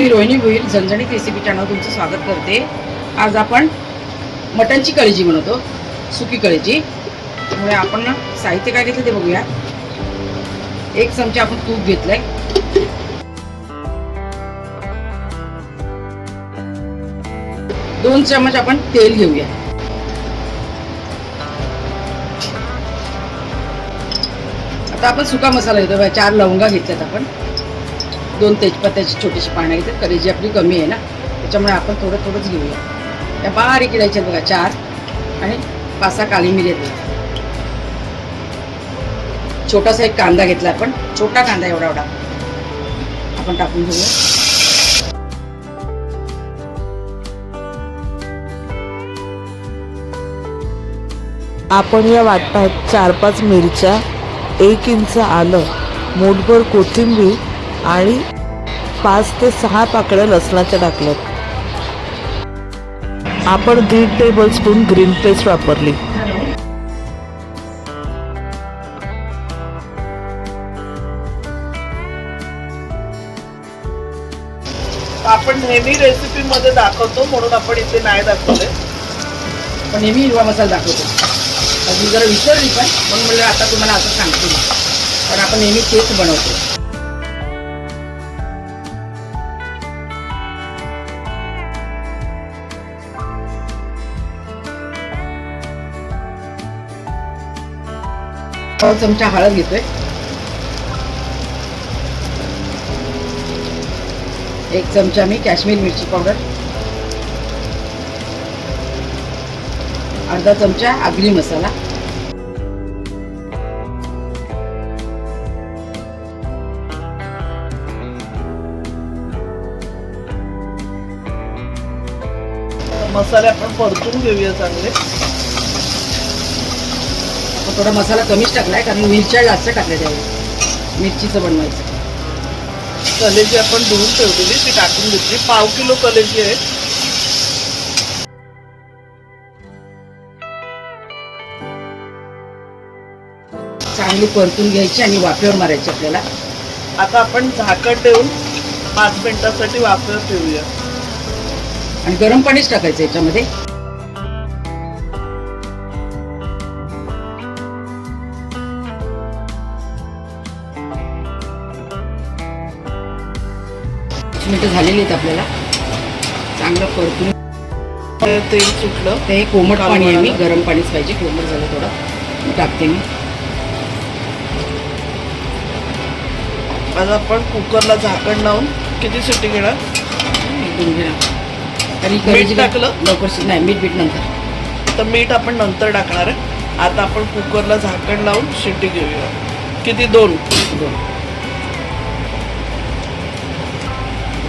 मी रोहिणी भोईर झणझणीत recipe channel तुमचं स्वागत करते। आज आपण मटनची कलेजी बनवतो, सुकी कलेजी। त्यामुळे आपण साहित्य काय घेतलं ते बघूया। 1 चमचा आपण तूप घेतलंय, 2 चमच आपण तेल घेऊया। आता आपण सुका मसाला घेतो, 4 लवंगा घेतल्यात आपण, 2 तेजपत्त्याची छोटीशी पानं घेतात। कलेजी आपली कमी आहे ना, त्याच्यामुळे आपण थोडंच घेऊया। त्या बारीक गिळायच्या बघा 4, आणि 5-6 काळी मिरी आहेत। छोटासा एक कांदा घेतला आपण, छोटा कांदा एवढा आपण टाकून घेऊया। आपण या वाटणात 4-5 मिरच्या, 1 इंच आलं, मूठभर कोथिंबीर आणि 5 ते 6 पाकळ्या लसणाच्या टाकल्यात। आपण 1.5 टेबलस्पून ग्रीन पेस्ट वापरली। आपण नेहमी रेसिपी मध्ये दाखवतो म्हणून आपण इथे नाही दाखवले, पण नेहमी हिरवा मसाला दाखवतो। मी जरा विसरली पण म्हणून म्हणलं आता तुम्हाला असं सांगते मी, पण आपण नेहमी तेच बनवतो। चमचा हळद घेतोय, 1 चमचा मी काश्मीर मिरची पावडर, अर्धा चमचा आगरी मसाला, मसाले आपण परतून घेऊया चांगले। थोडा मसाला कमीच टाकलाय कारण मिरच्या जास्त टाकल्या त्यावेळी, मिरचीचं बनवायचं। कलेजी आपण धुवून ठेवलेली ती टाकून घेतली, 1/2 किलो कलेजी आहे। चांगली परतून घ्यायची आणि वाफेवर मारायची आपल्याला। आता आपण झाकण ठेवून 5 मिनिटांसाठी वाफेवर ठेवूया आणि गरम पाणीच टाकायचं याच्यामध्ये। मिनिटं झालेली आहेत आपल्याला, चांगलं परतून। तेल सुटलं, ते कोमट पाणी आहे, मी गरम पाणीच पाहिजे, कोमट झालं थोडं टाकते मी। आता आपण कुकरला झाकण लावून किती शिट्टी घेणार? 1-2 घेणार, तरी मीठ टाकलं लवकर नाही, मीठ नंतर। तर मीठ आपण नंतर टाकणार आहे। आता आपण कुकरला झाकण लावून शिट्टी घेऊया। किती? 2।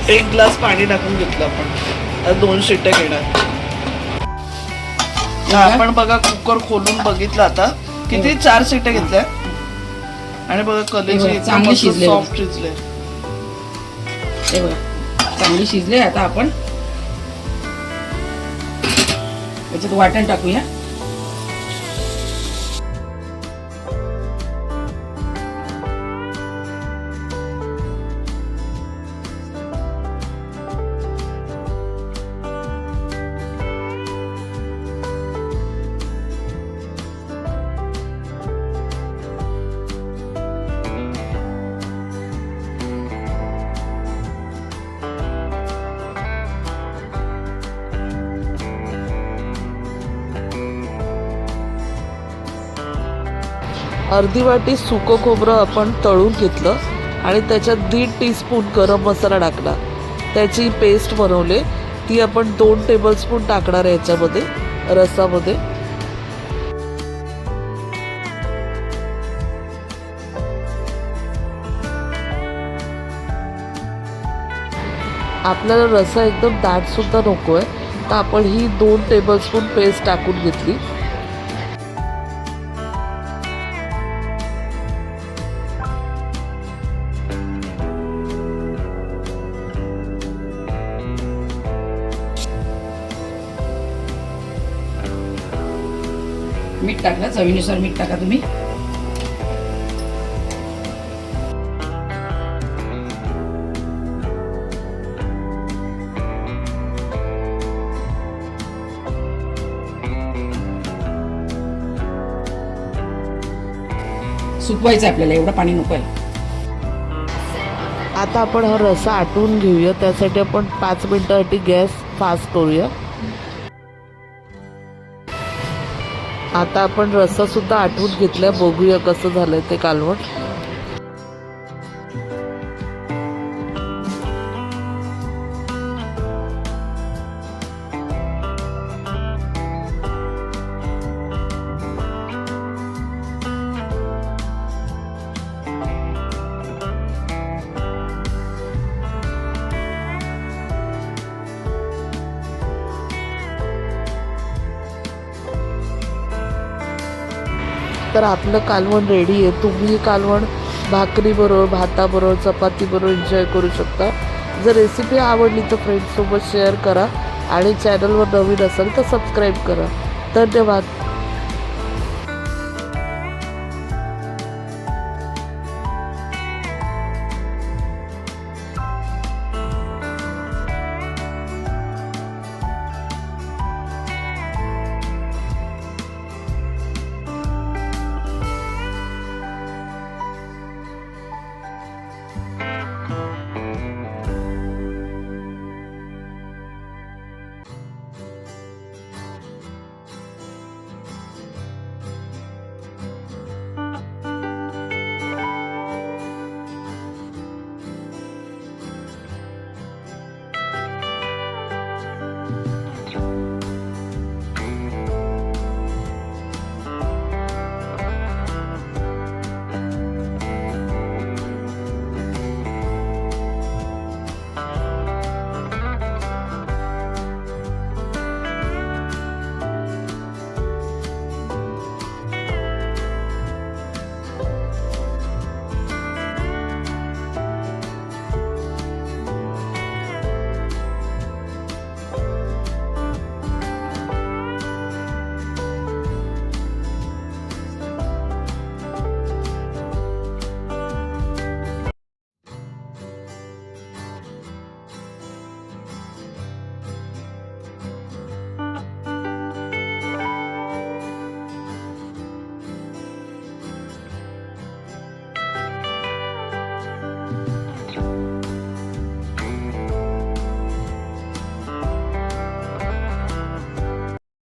1 ग्लास पाणी टाकून घेतलं आपण, आता 2 शिट्ट्या घेणार। आपण बघा कुकर खोलून बघितलं, आता किती 4 शिट्ट्या घेतल्या आणि बघा कलेजी चांगली शिजले, सॉफ्ट शिजले। हे बघा चांगली शिजले। आता आपण याच्यात वाटण टाकूया। अर्धी वाटी सुकं खोबरं आपण तळून घेतलं आणि त्याच्यात 1.5 टीस्पून गरम मसाला टाकला, त्याची पेस्ट बनवली। ती आपण 2 टेबलस्पून टाकणार आहे याच्यामध्ये, रसामध्ये। आपल्याला रसा एकदम दाट सुद्धा नको आहे, तर आपण ही 2 टेबलस्पून पेस्ट टाकून घेतली। मीठ टाकलं, चवीनुसार मीठ टाका तुम्ही। सुकवायचं आपल्याला, एवढं पाणी नको आहे. आता आपण हा रस्सा आटवून घेऊया. त्यासाठी आपण 5 मिनिटासाठी गॅस फास्ट करूया. आता आपण रस्सा सुद्धा आटवून घेतलाय. बघूया कसं झालंय ते कालवण. तर आपलं कालवण रेडी आहे. तुम्ही कालवण भाकरीबरोबर, भाताबरोबर, चपातीबरोबर एन्जॉय करू शकता. जर रेसिपी आवडली तर फ्रेंड्ससोबत शेअर करा आणि चॅनलवर नवीन असाल तर सबस्क्राईब करा. धन्यवाद.